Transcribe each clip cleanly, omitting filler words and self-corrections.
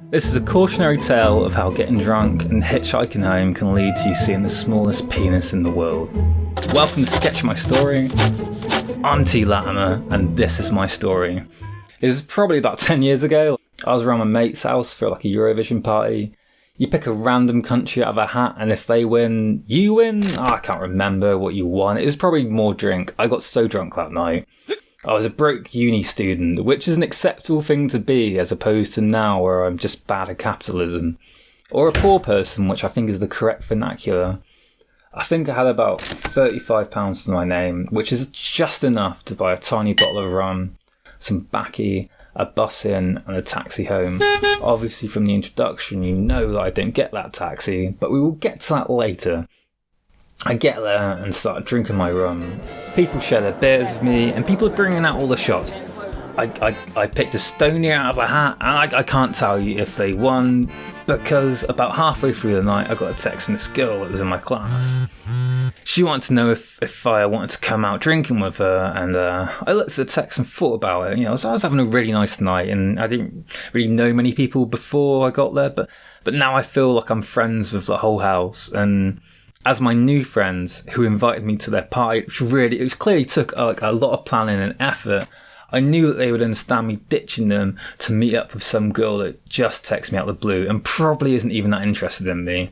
This is a cautionary tale of how getting drunk and hitchhiking home can lead to you seeing the smallest penis in the world. Welcome to Sketch My Story. I'm T. Latimer, and this is my story. It was probably about 10 years ago. I was around my mate's house for like a Eurovision party. You pick a random country out of a hat, and if they win, you win? I can't remember what you won. It was probably more drink. I got so drunk that night. I was a broke uni student, which is an acceptable thing to be as opposed to now where I'm just bad at capitalism. Or a poor person, which I think is the correct vernacular. I think I had about £35 to my name, which is just enough to buy a tiny bottle of rum, some baccy, a bus in and a taxi home. Obviously from the introduction you know that I don't get that taxi, but we will get to that later. I get there and start drinking my rum. People share their beers with me and people are bringing out all the shots. I picked a Stony out of a hat and I can't tell you if they won because about halfway through the night I got a text from this girl that was in my class. She wanted to know if I wanted to come out drinking with her, and I looked at the text and thought about it. You know, so I was having a really nice night and I didn't really know many people before I got there, but now I feel like I'm friends with the whole house. And as my new friends who invited me to their party, it clearly took like a lot of planning and effort, I knew that they would understand me ditching them to meet up with some girl that just texted me out of the blue and probably isn't even that interested in me.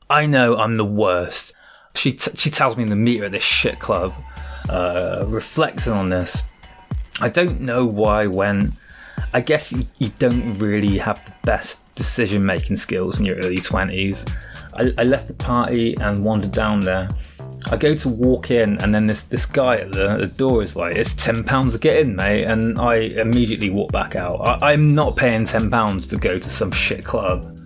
I know I'm the worst. She tells me to meet her at this shit club. Reflecting on this, I don't know why I went. I guess you don't really have the best decision-making skills in your early 20s. I left the party and wandered down there. I go to walk in and then this guy at the door is like, it's £10 to get in, mate, and I immediately walk back out. I'm not paying £10 to go to some shit club.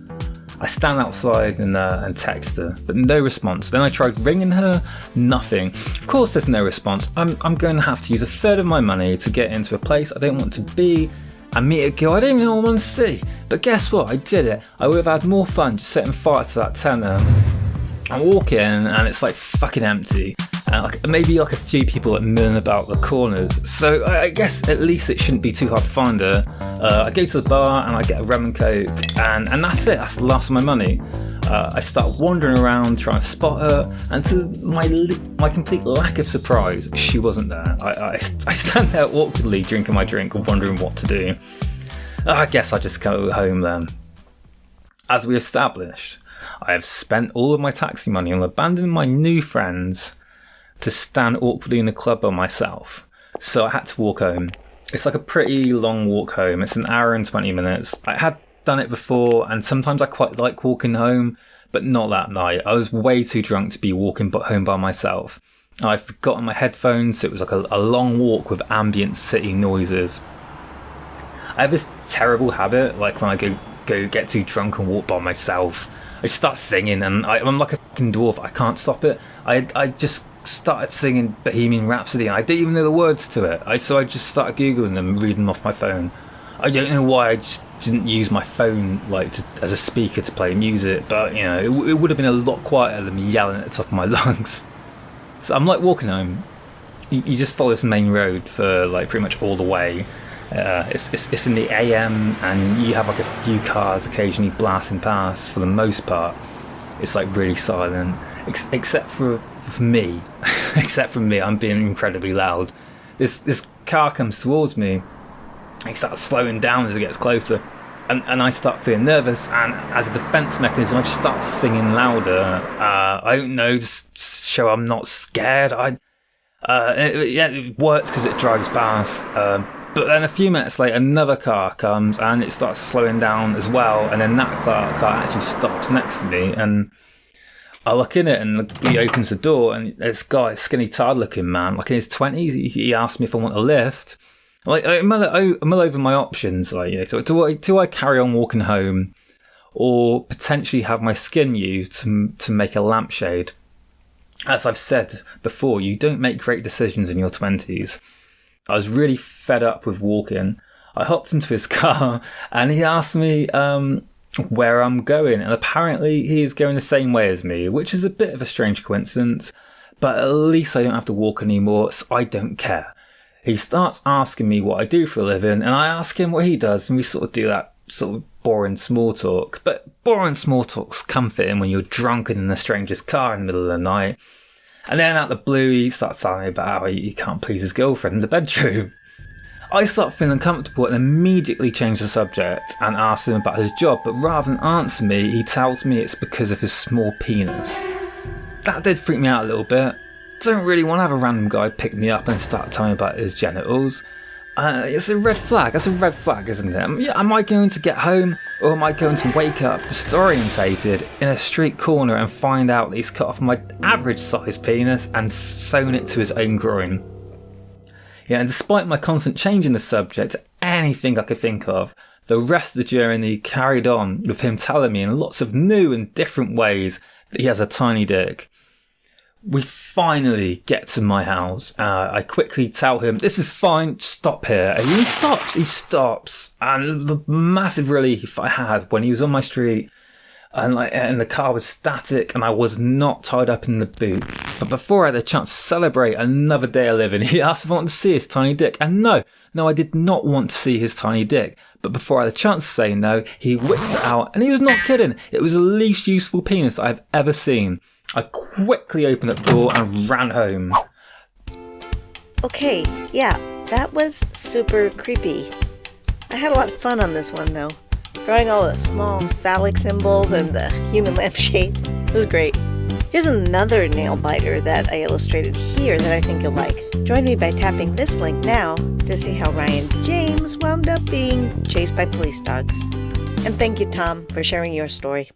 I stand outside and text her, but no response. Then I tried ringing her, nothing. Of course there's no response. I'm going to have to use a third of my money to get into a place I don't want to be and meet a girl I don't even want to see. But guess what? I did it. I would have had more fun just setting fire to that tenner. I walk in and it's like fucking empty. Maybe like a few people that milling about the corners. So I guess at least it shouldn't be too hard to find her. I go to the bar and I get a rum and coke and that's it. That's the last of my money. I start wandering around trying to spot her, and to my complete lack of surprise, she wasn't there. I stand there awkwardly drinking my drink and wondering what to do. I guess I just go home then. As we established, I have spent all of my taxi money on abandoning my new friends to stand awkwardly in the club by myself. So I had to walk home. It's like a pretty long walk home. It's an hour and 20 minutes. I had done it before and sometimes I quite like walking home, but not that night. I was way too drunk to be walking home by myself. I'd forgotten my headphones, so it was like a long walk with ambient city noises. I have this terrible habit, like when I go get too drunk and walk by myself, I just start singing and I'm like a fucking dwarf. I can't stop it. I just started singing Bohemian Rhapsody and I didn't even know the words to it. So I just started Googling them, reading them off my phone. I don't know why I just didn't use my phone as a speaker to play music, but you know, it would have been a lot quieter than me yelling at the top of my lungs. So I'm like walking home. You just follow this main road for like pretty much all the way. It's in the AM and you have like a few cars occasionally blasting past. For the most part it's like really silent, except for me. Except for me, I'm being incredibly loud. This car comes towards me. It starts slowing down as it gets closer and I start feeling nervous, and as a defense mechanism I just start singing louder. I don't know, just show I'm not scared. It works because it drives past. But then a few minutes later, another car comes and it starts slowing down as well. And then that car actually stops next to me. And I look in it and he opens the door and this guy, skinny, tired-looking man, like in his 20s, he asked me if I want a lift. Like, I mull over my options. Like, you know, do I carry on walking home or potentially have my skin used to make a lampshade? As I've said before, you don't make great decisions in your 20s. I was really fed up with walking. I hopped into his car and he asked me where I'm going, and apparently he is going the same way as me, which is a bit of a strange coincidence, but at least I don't have to walk anymore, so I don't care. He starts asking me what I do for a living and I ask him what he does, and we sort of do that sort of boring small talk, but boring small talk's comforting when you're drunken in a stranger's car in the middle of the night. And then out the blue, he starts telling me about how he can't please his girlfriend in the bedroom. I start feeling uncomfortable and immediately change the subject and ask him about his job, but rather than answer me, he tells me it's because of his small penis. That did freak me out a little bit. Don't really want to have a random guy pick me up and start telling me about his genitals. It's a red flag. That's a red flag, isn't it? Am I going to get home, or am I going to wake up disorientated in a street corner and find out that he's cut off my average sized penis and sewn it to his own groin? Yeah, and despite my constant change in the subject, anything I could think of, the rest of the journey carried on with him telling me in lots of new and different ways that he has a tiny dick. We finally get to my house. I quickly tell him, this is fine, stop here. He stops. And the massive relief I had when he was on my street and the car was static and I was not tied up in the boot. But before I had a chance to celebrate another day of living, he asked if I wanted to see his tiny dick. And no, I did not want to see his tiny dick. But before I had a chance to say no, he whipped it out, and he was not kidding. It was the least useful penis I've ever seen. I quickly opened up the door and ran home. Okay, yeah, that was super creepy. I had a lot of fun on this one, though. Drawing all the small phallic symbols and the human lampshade. It was great. Here's another nail biter that I illustrated here that I think you'll like. Join me by tapping this link now to see how Ryan James wound up being chased by police dogs. And thank you, Tom, for sharing your story.